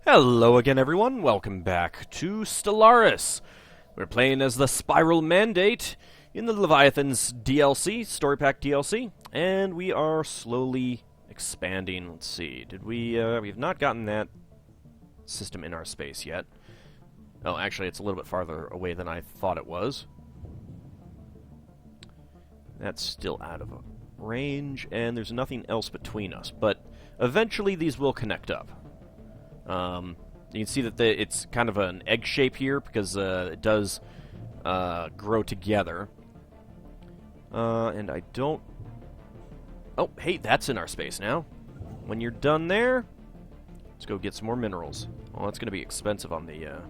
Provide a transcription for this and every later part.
Hello again, everyone. Welcome back to Stellaris. We're playing as the Spiral Mandate in the Leviathans DLC, Story Pack DLC, and we are slowly expanding. Let's see, we have not gotten that system in our space yet. Oh, actually, it's a little bit farther away than I thought it was. That's still out of range, and there's nothing else between us, but eventually these will connect up. You can see that it's kind of an egg shape here because it does grow together. And I don't... Oh, hey, that's in our space now. When you're done there, let's go get some more minerals. Well, that's going to be expensive on the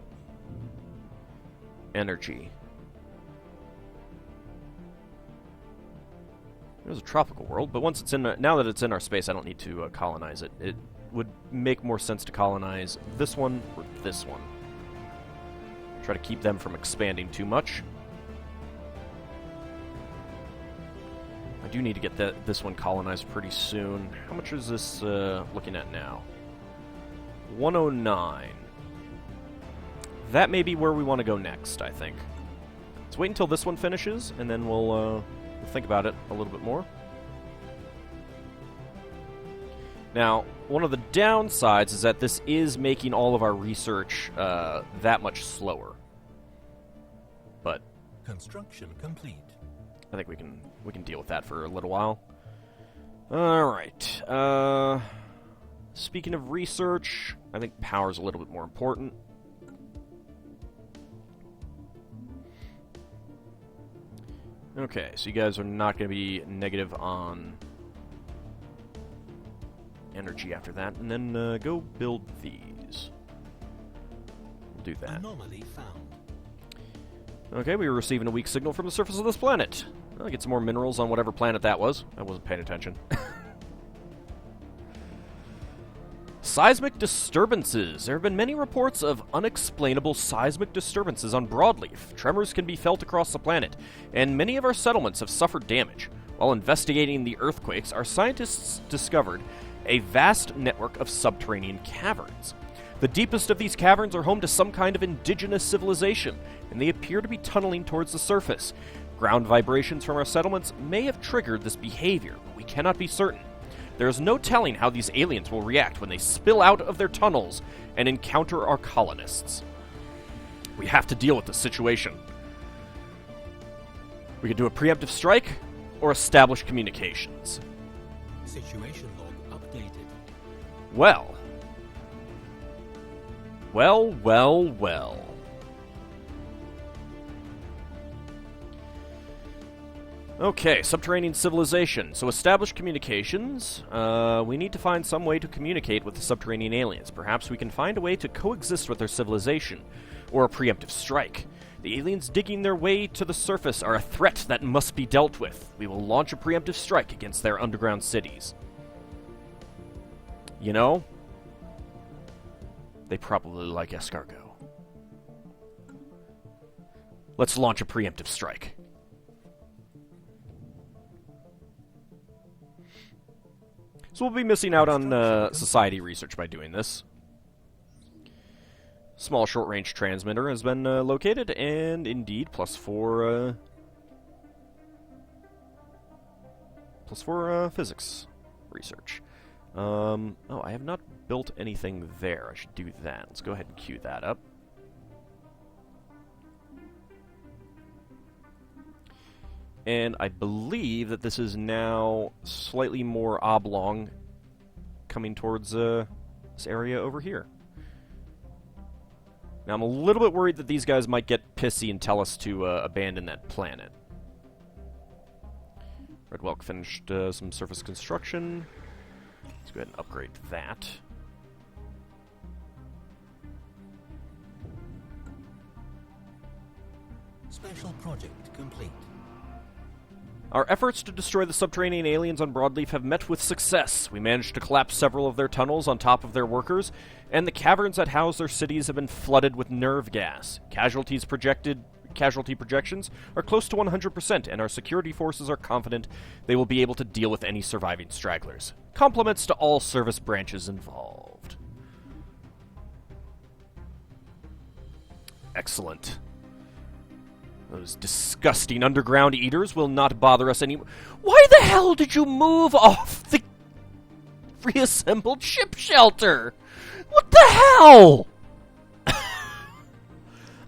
energy. There's a tropical world, but once it's in, now that it's in our space, I don't need to colonize it. It would make more sense to colonize this one or this one. Try to keep them from expanding too much. I do need to get this one colonized pretty soon. How much is this looking at now? 109. That may be where we want to go next, I think. Let's wait until this one finishes, and then we'll think about it a little bit more. Now, one of the downsides is that this is making all of our research that much slower. But construction complete. I think we can deal with that for a little while. All right. Speaking of research, I think power's a little bit more important. Okay, so you guys are not going to be negative on energy after that, and then go build these. We'll do that. Anomaly found. Okay, we were receiving a weak signal from the surface of this planet. I'll get some more minerals on whatever planet that was. I wasn't paying attention. Seismic disturbances. There have been many reports of unexplainable seismic disturbances on Broadleaf. Tremors can be felt across the planet, and many of our settlements have suffered damage. While investigating the earthquakes, our scientists discovered a vast network of subterranean caverns. The deepest of these caverns are home to some kind of indigenous civilization, and they appear to be tunneling towards the surface. Ground vibrations from our settlements may have triggered this behavior, but we cannot be certain. There is no telling how these aliens will react when they spill out of their tunnels and encounter our colonists. We have to deal with this situation. We could do a preemptive strike or establish communications. Situation log updated. Well. Okay, subterranean civilization. So establish communications. We need to find some way to communicate with the subterranean aliens. Perhaps we can find a way to coexist with their civilization, or a preemptive strike. The aliens digging their way to the surface are a threat that must be dealt with. We will launch a preemptive strike against their underground cities. You know, they probably like escargot. Let's launch a preemptive strike. So we'll be missing out on society research by doing this. Small short-range transmitter has been located, and indeed, +4 physics research. Oh, I have not built anything there. I should do that. Let's go ahead and queue that up. And I believe that this is now slightly more oblong, coming towards this area over here. Now, I'm a little bit worried that these guys might get pissy and tell us to abandon that planet. Red Welk finished some surface construction. Let's go ahead and upgrade that. Special project complete. Our efforts to destroy the subterranean aliens on Broadleaf have met with success. We managed to collapse several of their tunnels on top of their workers, and the caverns that house their cities have been flooded with nerve gas. Casualty projections are close to 100%, and our security forces are confident they will be able to deal with any surviving stragglers. Compliments to all service branches involved. Excellent. Those disgusting underground eaters will not bother us anymore. Why the hell did you move off the reassembled ship shelter? What the hell?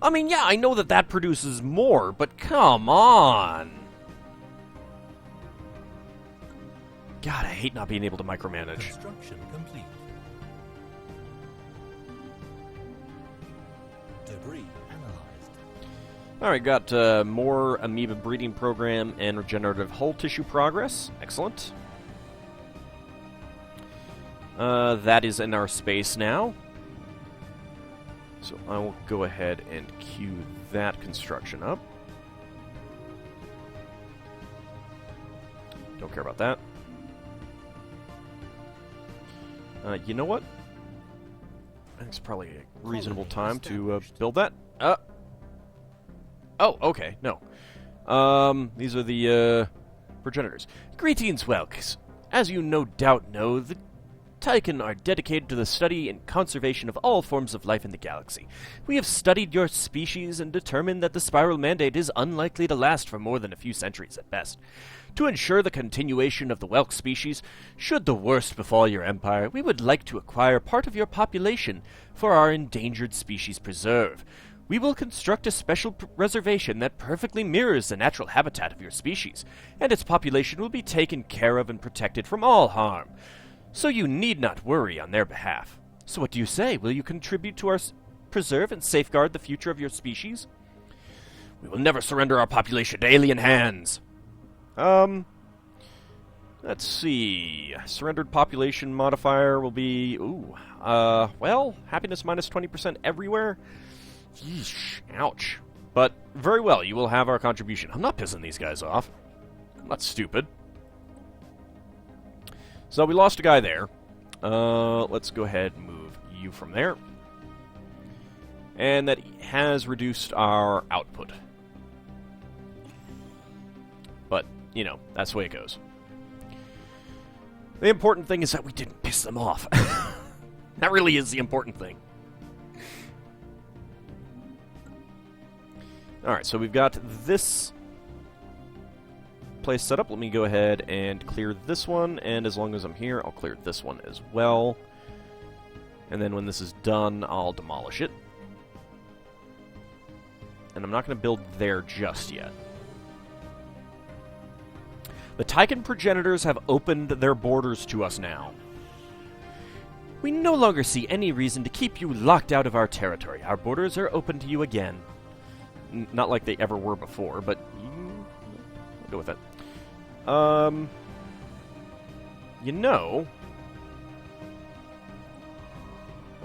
I mean, yeah, I know that that produces more, but come on. God, I hate not being able to micromanage. Construction complete. Debris analyzed. Alright, got more amoeba breeding program and regenerative hull tissue progress. Excellent. That is in our space now. So I will go ahead and queue that construction up. Don't care about that. You know what? I think it's probably a reasonable time to build that. Oh, okay, no. These are the progenitors. Greetings, Welks. As you no doubt know, the Tychon are dedicated to the study and conservation of all forms of life in the galaxy. We have studied your species and determined that the Spiral Mandate is unlikely to last for more than a few centuries at best. To ensure the continuation of the Welk species, should the worst befall your empire, we would like to acquire part of your population for our endangered species preserve. We will construct a special reservation that perfectly mirrors the natural habitat of your species, and its population will be taken care of and protected from all harm. So you need not worry on their behalf. So what do you say? Will you contribute to our preserve and safeguard the future of your species? We will never surrender our population to alien hands. Let's see. Surrendered population modifier will be, well, happiness minus 20% everywhere. Yeesh, ouch. But very well, you will have our contribution. I'm not pissing these guys off. I'm not stupid. So we lost a guy there. Let's go ahead and move you from there. And that has reduced our output. But, you know, that's the way it goes. The important thing is that we didn't piss them off. That really is the important thing. Alright, so we've got this place set up. Let me go ahead and clear this one, and as long as I'm here, I'll clear this one as well. And then when this is done, I'll demolish it. And I'm not going to build there just yet. The Tychon progenitors have opened their borders to us now. We no longer see any reason to keep you locked out of our territory. Our borders are open to you again. Not like they ever were before, but I'll go with it. You know...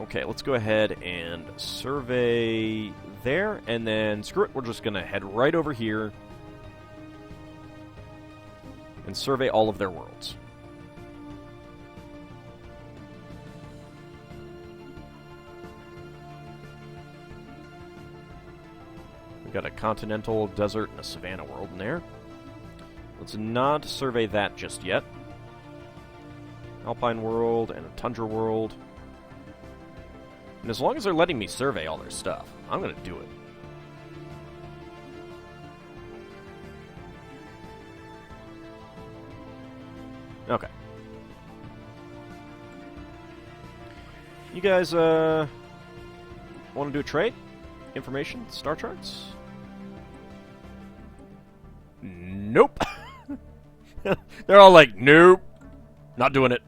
Okay, let's go ahead and survey there, and then screw it, we're just going to head right over here and survey all of their worlds. We've got a continental, desert, and a savanna world in there. Let's not survey that just yet. Alpine world and a tundra world. And as long as they're letting me survey all their stuff, I'm going to do it. Okay. You guys, want to do a trade? Information? Star charts? Nope. They're all like, nope. Not doing it.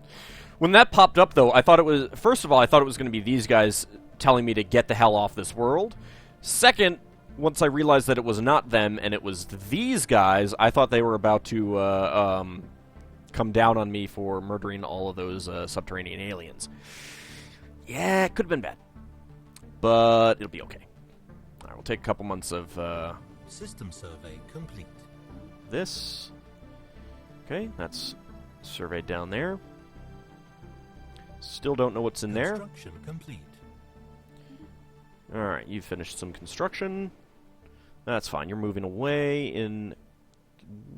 When that popped up, though, I thought it was... First of all, I thought it was going to be these guys telling me to get the hell off this world. Second, once I realized that it was not them and it was these guys, I thought they were about to come down on me for murdering all of those subterranean aliens. Yeah, it could have been bad. But it'll be okay. Alright, we'll take a couple months of... System survey complete. This. Okay, that's surveyed down there. Still don't know what's in there. Construction complete. Alright, you finished some construction. That's fine, you're moving away. In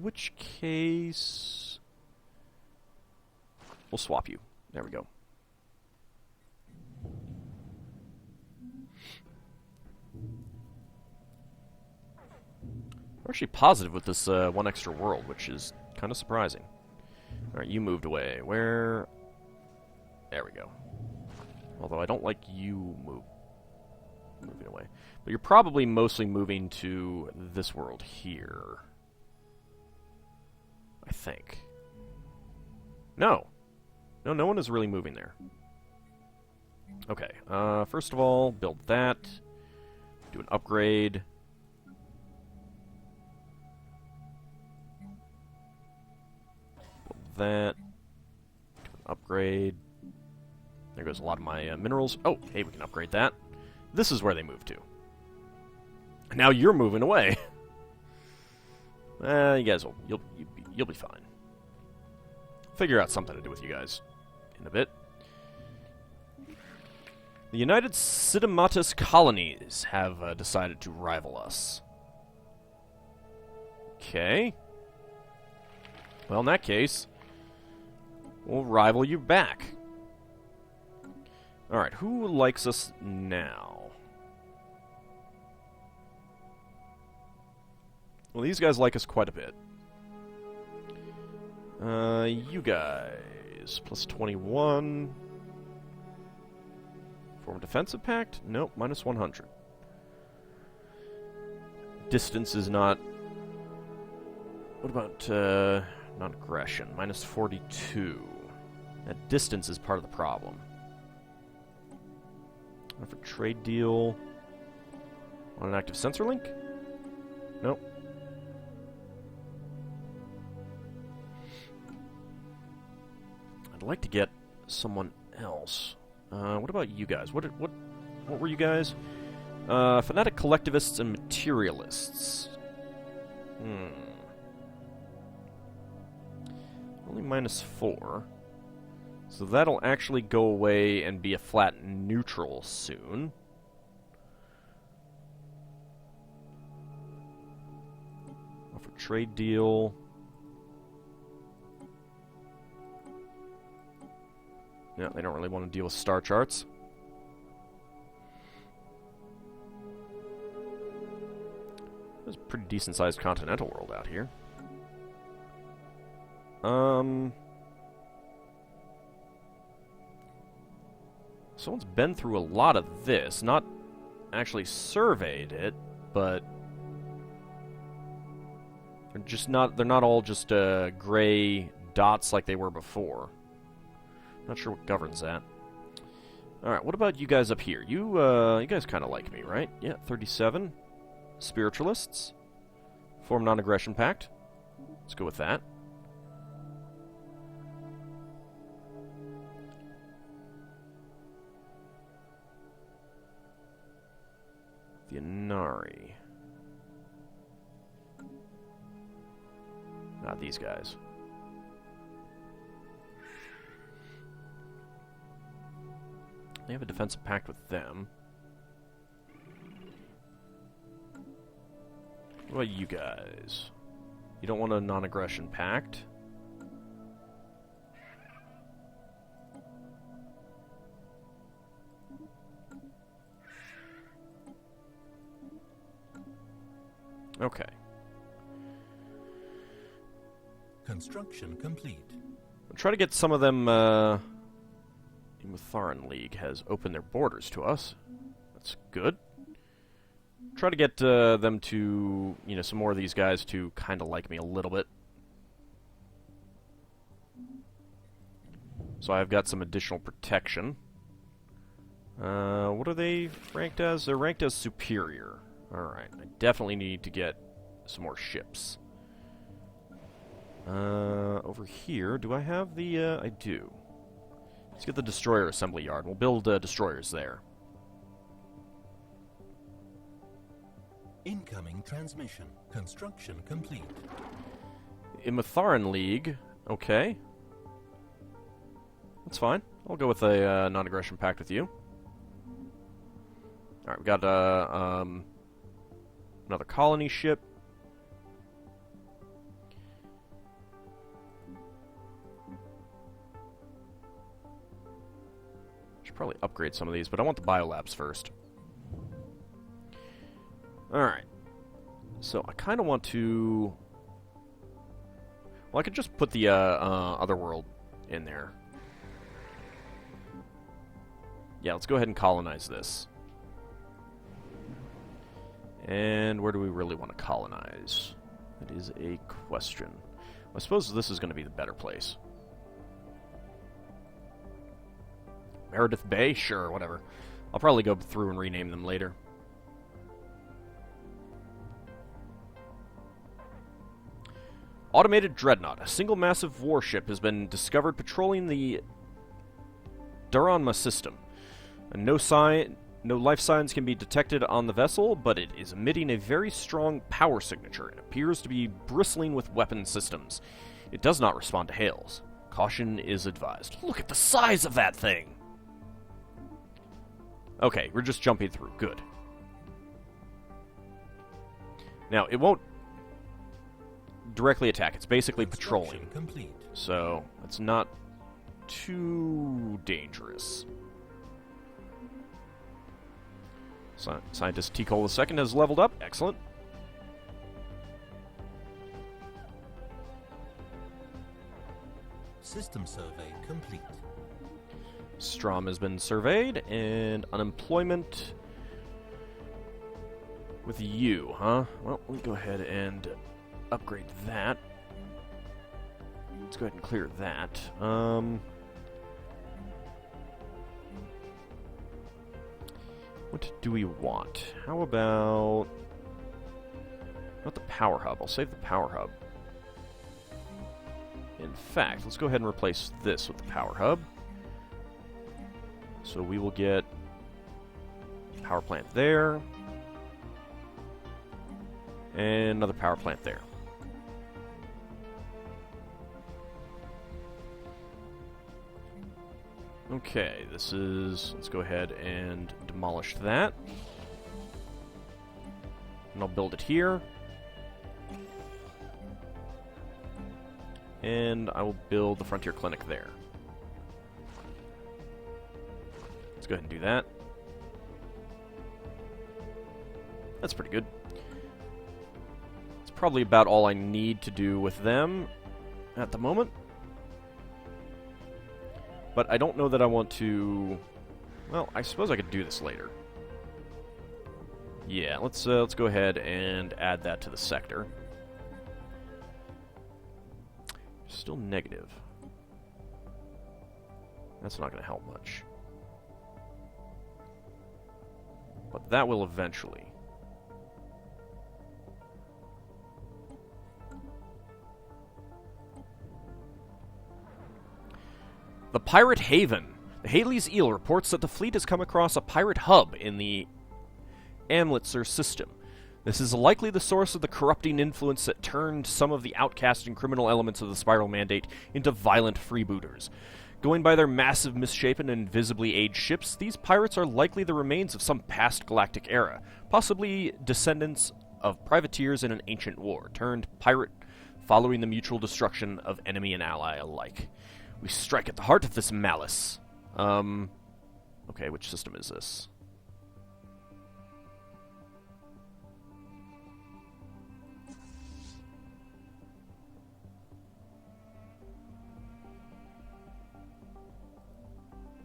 which case... We'll swap you. There we go. We're actually positive with this one extra world, which is kind of surprising. Alright, you moved away. Where... There we go. Although I don't like you moving away. But you're probably mostly moving to this world here. I think. No. No one is really moving there. Okay, first of all, build that. Do an upgrade. Build that. Do an upgrade. There goes a lot of my minerals. Oh, hey, we can upgrade that. This is where they move to. Now you're moving away. You guys will you'll be fine. Figure out something to do with you guys in a bit. The United Sidematus colonies have decided to rival us. Okay. Well, in that case, we'll rival you back. Alright, who likes us now? Well, these guys like us quite a bit. You guys. Plus 21. Form a defensive pact? Nope, minus 100. Distance is not... What about, non-aggression? Minus 42. That distance is part of the problem. For trade deal... On an active sensor link? Nope. I'd like to get someone else. What about you guys? What were you guys? Fanatic collectivists and materialists. Only minus 4. So that'll actually go away and be a flat neutral soon. Offer trade deal. Yeah, they don't really want to deal with star charts. There's a pretty decent-sized continental world out here. Someone's been through a lot of this. Not actually surveyed it, but... They're not all just gray dots like they were before. Not sure what governs that. Alright, what about you guys up here? You guys kind of like me, right? Yeah, 37. Spiritualists. Form non-aggression pact. Let's go with that. The Inari. Not these guys. They have a defensive pact with them. What about you guys? You don't want a non-aggression pact? Okay. Construction complete. I'll try to get some of them, Matharan League has opened their borders to us. That's good. Try to get them to, some more of these guys to kind of like me a little bit. So I've got some additional protection. What are they ranked as? They're ranked as superior. Alright, I definitely need to get some more ships. Over here, do I have the, I do. Let's get the destroyer assembly yard. We'll build destroyers there. Incoming transmission. Construction complete. Matharan League. Okay. That's fine. I'll go with a non-aggression pact with you. Alright, we got another colony ship. Should probably upgrade some of these, but I want the biolabs first. Alright. So I kind of want to... Well, I could just put the other world in there. Yeah, let's go ahead and colonize this. And where do we really want to colonize? That is a question. I suppose this is going to be the better place. Meredith Bay? Sure, whatever. I'll probably go through and rename them later. Automated Dreadnought. A single massive warship has been discovered patrolling the Duranma system. And no life signs can be detected on the vessel, but it is emitting a very strong power signature and appears to be bristling with weapon systems. It does not respond to hails. Caution is advised. Look at the size of that thing! Okay, we're just jumping through. Good. Now, it won't directly attack. It's basically patrolling. Complete. So, it's not too dangerous. Scientist T-Cole II has leveled up. Excellent. System survey complete. Strom has been surveyed, and unemployment with you, huh? Well, let me go ahead and upgrade that. Let's go ahead and clear that. What do we want? How about the power hub? I'll save the power hub. In fact, let's go ahead and replace this with the power hub. So we will get power plant there. And another power plant there. Okay, this is... Let's go ahead and demolish that. And I'll build it here. And I will build the Frontier Clinic there. Let's go ahead and do that. That's pretty good. It's probably about all I need to do with them at the moment. But I don't know that I want to... Well, I suppose I could do this later. Yeah, let's go ahead and add that to the sector. Still negative. That's not going to help much. But that will eventually. The Pirate Haven. The Haley's Eel reports that the fleet has come across a pirate hub in the Amlitzer system. This is likely the source of the corrupting influence that turned some of the outcast and criminal elements of the Spiral Mandate into violent freebooters. Going by their massive, misshapen, and visibly aged ships, these pirates are likely the remains of some past galactic era, possibly descendants of privateers in an ancient war, turned pirate following the mutual destruction of enemy and ally alike. We strike at the heart of this malice. Okay, which system is this?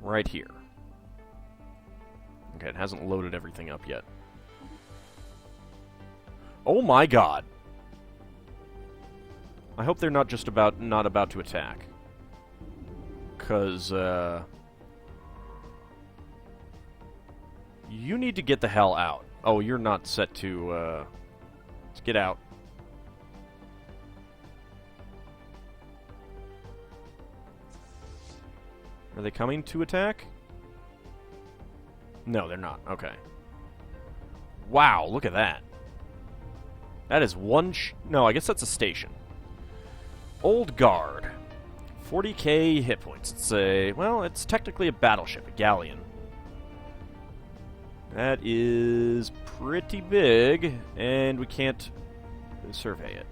Right here. Okay, it hasn't loaded everything up yet. Oh my god! I hope they're not just not about to attack. 'Cause, you need to get the hell out. Oh, you're not set to, let's get out. Are they coming to attack? No, they're not. Okay. Wow, look at that. That is one no, I guess that's a station. Old Guard. 40k hit points. It's a... Well, it's technically a battleship, a galleon. That is pretty big, and we can't survey it.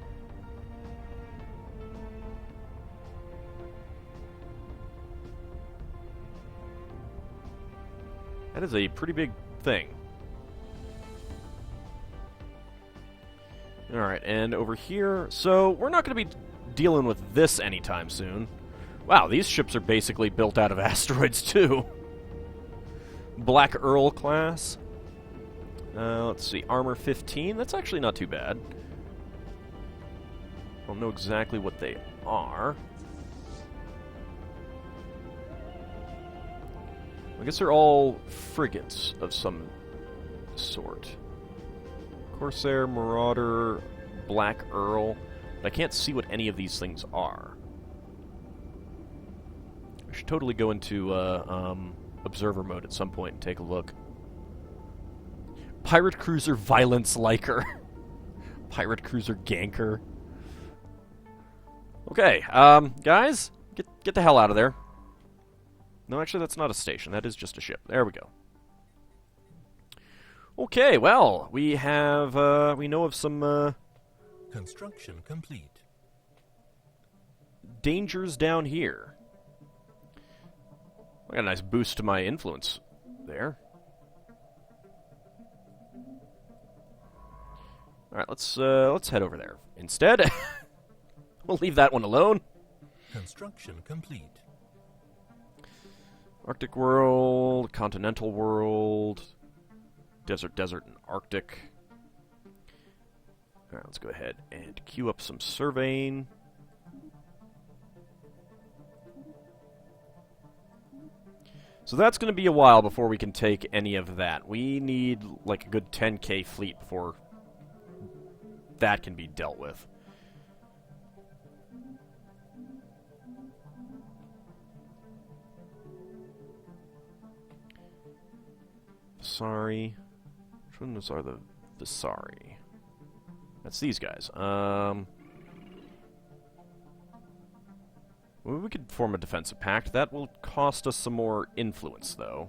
That is a pretty big thing. Alright, and over here... So, we're not going to be dealing with this anytime soon. Wow, these ships are basically built out of asteroids, too. Black Earl class. Let's see, armor 15. That's actually not too bad. I don't know exactly what they are. I guess they're all frigates of some sort. Corsair, Marauder, Black Earl. But I can't see what any of these things are. I should totally go into observer mode at some point and take a look. Pirate Cruiser Violence Liker. Pirate Cruiser Ganker. Okay, guys, get the hell out of there. No, actually, that's not a station. That is just a ship. There we go. Okay, well, we have, we know of some, Construction complete. dangers down here. I got a nice boost to my influence there. Alright, let's head over there. Instead, we'll leave that one alone. Construction complete. Arctic world, continental world, desert, and Arctic. Alright, let's go ahead and queue up some surveying. So that's going to be a while before we can take any of that. We need, like, a good 10k fleet before that can be dealt with. Sorry. Which ones are the Visari? That's these guys. Well, we could form a defensive pact. That will cost us some more influence, though.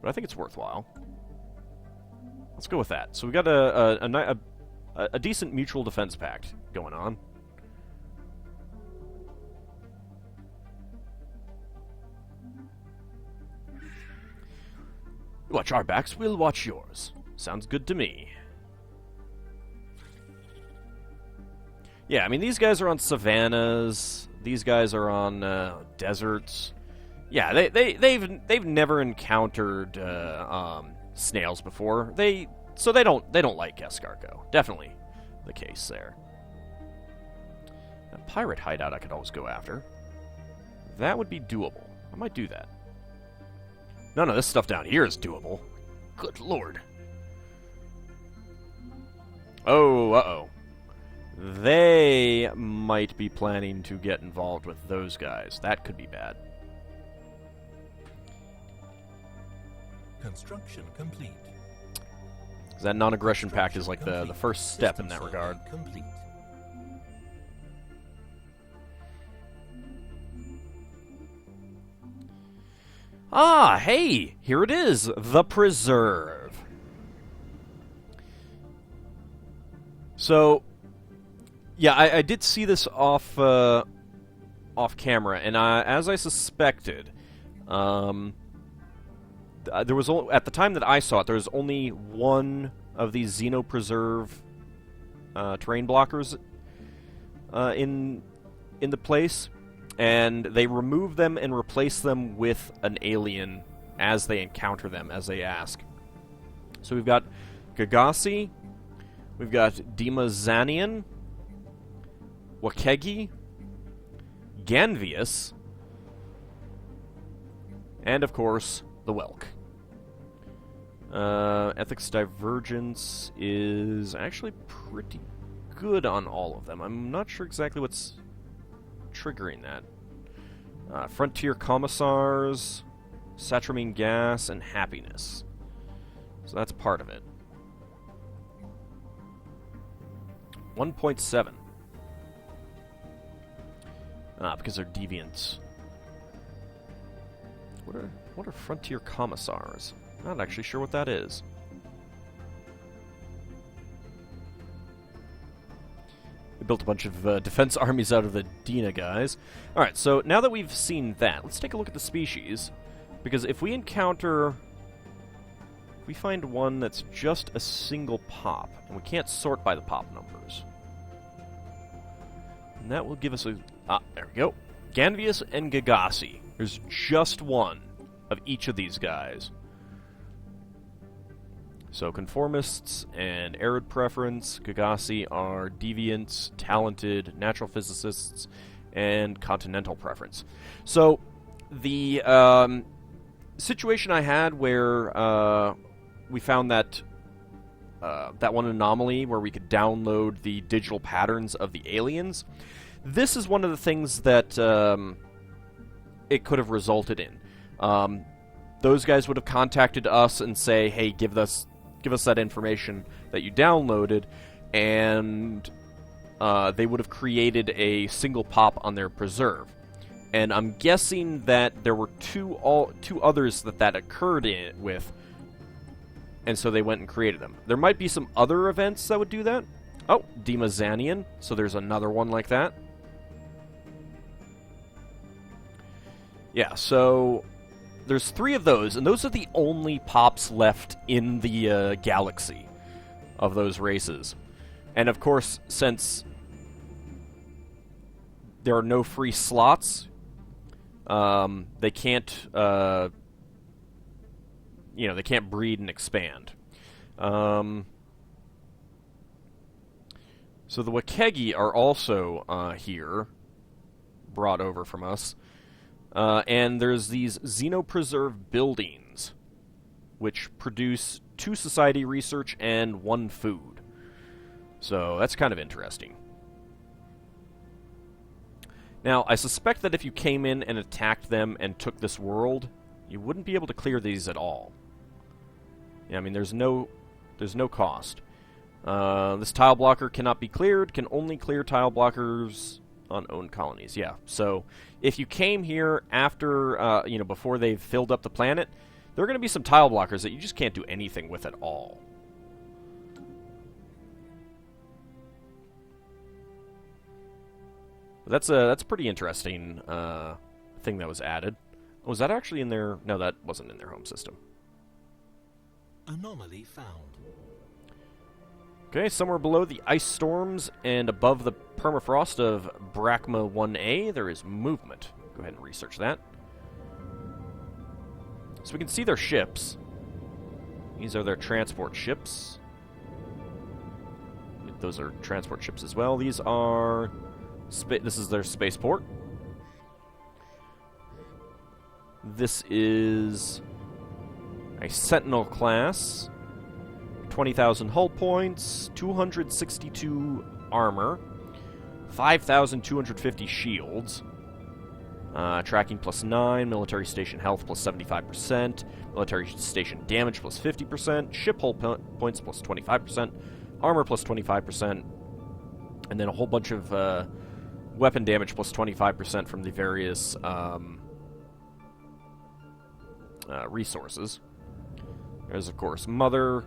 But I think it's worthwhile. Let's go with that. So we got a decent mutual defense pact going on. Watch our backs, we'll watch yours. Sounds good to me. Yeah, I mean, these guys are on savannas. These guys are on deserts. Yeah, they've never encountered snails before. So they don't like escargot. Definitely the case there. A pirate hideout I could always go after. That would be doable. I might do that. None of this stuff down here is doable. Good lord. Oh, uh-oh. They might be planning to get involved with those guys. That could be bad. Construction complete. That non-aggression pact is like the first step in that regard. Complete. Ah, hey! Here it is! The Preserve! So, yeah, I did see this off camera, and as I suspected, there was at the time that I saw it, there was only one of these Xeno Preserve terrain blockers in the place, and they remove them and replace them with an alien as they encounter them, as they ask. So we've got Gagasi, we've got Dimazanian, Wakegi, Ganvius, and of course, the Welk. Ethics Divergence is actually pretty good on all of them. I'm not sure exactly what's triggering that. Frontier Commissars, Satramine Gas, and Happiness. So that's part of it. 1.7. Because they're deviants. What are Frontier Commissars? I'm not actually sure what that is. We built a bunch of defense armies out of the Dina guys. Alright, so now that we've seen that, let's take a look at the species. Because if we encounter If we find one that's just a single pop, and we can't sort by the pop numbers, and that will give us a... Ah, there we go. Ganvius and Gagasi. There's just one of each of these guys. So conformists and arid preference. Gagasi are deviants, talented, natural physicists, and continental preference. So the situation I had where we found that that one anomaly where we could download the digital patterns of the aliens, this is one of the things that it could have resulted in. Those guys would have contacted us and say, hey, give us that information that you downloaded, and they would have created a single pop on their preserve. And I'm guessing that there were two others that occurred with, and so they went and created them. There might be some other events that would do that. Oh, Demazanian, so there's another one like that. Yeah, so there's 3 of those, and those are the only pops left in the galaxy of those races. And of course, since there are no free slots, they can't, they can't breed and expand. So the Wakegi are also here, brought over from us. And there's these Xenopreserve buildings, which produce 2 society research and 1 food. So that's kind of interesting. Now, I suspect that if you came in and attacked them and took this world, you wouldn't be able to clear these at all. Yeah, I mean, there's no cost. This tile blocker cannot be cleared, can only clear tile blockers on owned colonies. Yeah, so if you came here after, before they've filled up the planet, there are going to be some tile blockers that you just can't do anything with at all. That's a pretty interesting thing that was added. Was that actually in their... No, that wasn't in their home system. Anomaly found. Okay, somewhere below the ice storms and above the permafrost of Brachma 1A, there is movement. Go ahead and research that. So we can see their ships. These are their transport ships. Those are transport ships as well. These are... this is their spaceport. This is a Sentinel class. 20,000 hull points, 262 armor, 5,250 shields, tracking +9, military station health +75%, military station damage +50%, ship hull points +25%, armor +25%, and then a whole bunch of weapon damage +25% from the various resources. There's, of course, Mother,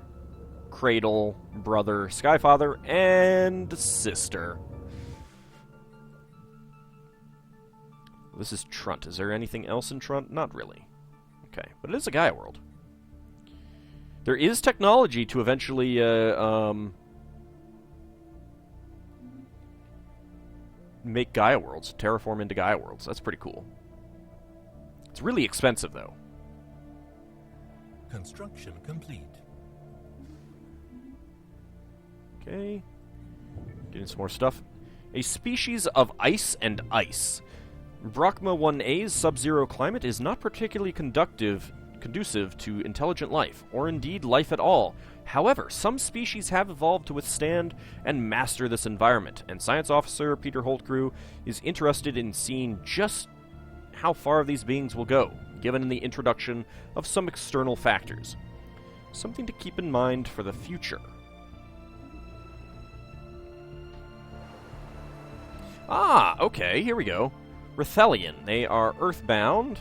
Cradle, Brother, Skyfather, and Sister. This is Trunt. Is there anything else in Trunt? Not really. Okay, but it is a Gaia world. There is technology to eventually make Gaia worlds, terraform into Gaia worlds. That's pretty cool. It's really expensive, though. Construction complete. Okay. Getting some more stuff. A species of ice and ice. Brachma 1A's sub-zero climate is not particularly conducive to intelligent life, or indeed life at all. However, some species have evolved to withstand and master this environment, and Science Officer Peter Holtgrew is interested in seeing just how far these beings will go, given the introduction of some external factors. Something to keep in mind for the future. Ah, okay, here we go. Rithelian. They are earthbound,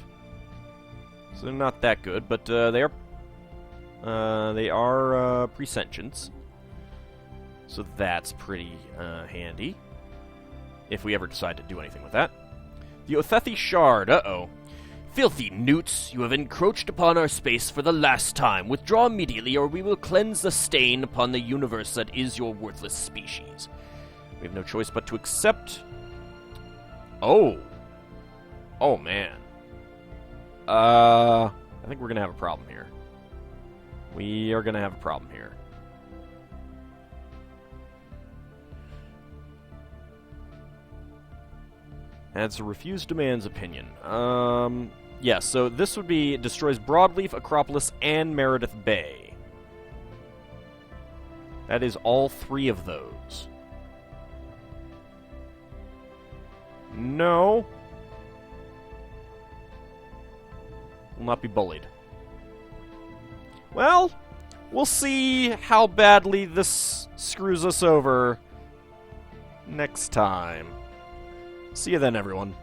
so they're not that good, but they are presentients, so that's pretty handy, if we ever decide to do anything with that. The Othethi Shard, Filthy newts, you have encroached upon our space for the last time. Withdraw immediately, or we will cleanse the stain upon the universe that is your worthless species. We have no choice but to accept. Oh. Oh, man. I think we're gonna have a problem here. We are gonna have a problem here. Adds a refused demands opinion. Yeah, so this would be destroys Broadleaf, Acropolis, and Meredith Bay. That is all three of those. No. Will not be bullied. Well, we'll see how badly this screws us over next time. See you then, everyone.